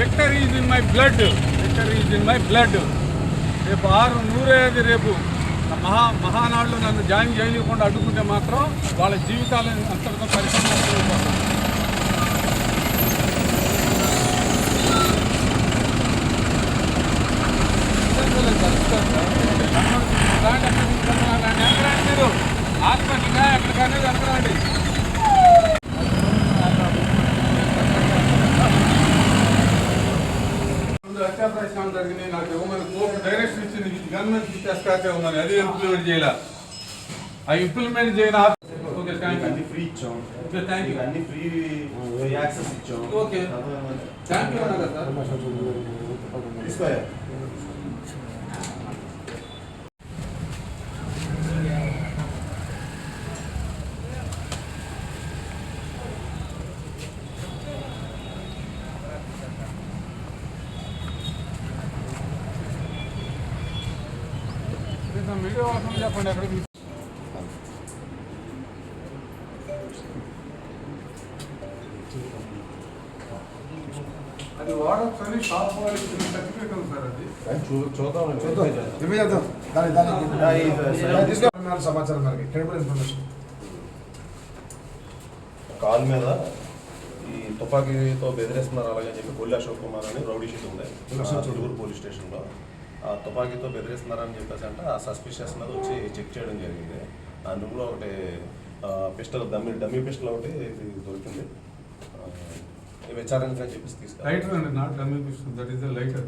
Victory is in my blood, victory is in my blood. రేపు 105 రేపు మహానాడులో నన్ను జాయిన్ చేయకుండా అడ్డుకుంటే మాత్రం వాళ్ళ జీవితాలను అంతటితో పరిశ్రమ. మీరు హాస్పిటల్గా ఎక్కడికైనా వెనకరండి. హత్యా ప్రయత్నాలు జరిగినాయి. నాకు ఇవ్వమని కోర్టు డైరెక్షన్ ఇచ్చింది, గవర్నమెంట్ ఇచ్చేస్తాకే ఉన్నాను. అది ఇంప్లిమెంట్ చేయాల, ఆ ఇంప్లిమెంట్ చేయన. Okay, thank you. ఫ్రీ ఇచ్చాం. Okay, thank you. అన్ని ఫ్రీ యాక్సెస్ ఇచ్చాం. ఓకే, థ్యాంక్ యూ అన్నా సార్. తీసుకోయా. మీడియా వాసన చెప్పండి ఎక్కడికి. అది వాడచ్చు అని షాప్ వాళ్ళకి సర్టిఫికేట్ ఉంది సార్. అది చూద్దాం. సమాచారం మనకి టెలిఫోన్ ఇన్ఫర్మేషన్ కాల్ మీద ఈ తుపాకీతో బెదిరిస్తున్నారు అలాగని చెప్పి కొల్లి అశోక్ కుమార్ అని రౌడీ షీట్ ఉంది చిలుగురు పోలీస్ స్టేషన్లో. ఆ తుపాకీతో బెదిరిస్తున్నారని చెప్పేసి అంటే ఆ సస్పిషియస్ మీద వచ్చి చెక్ చేయడం జరిగింది. ఆ రూమ్లో ఒకటి పిస్టల్ డమ్మీ పిస్టల్ ఒకటి దొరికింది. విచారణగా చెప్పేసి తీసుకెళ్ళి లైటర్ అండి, not dummy pistol, that is the lighter.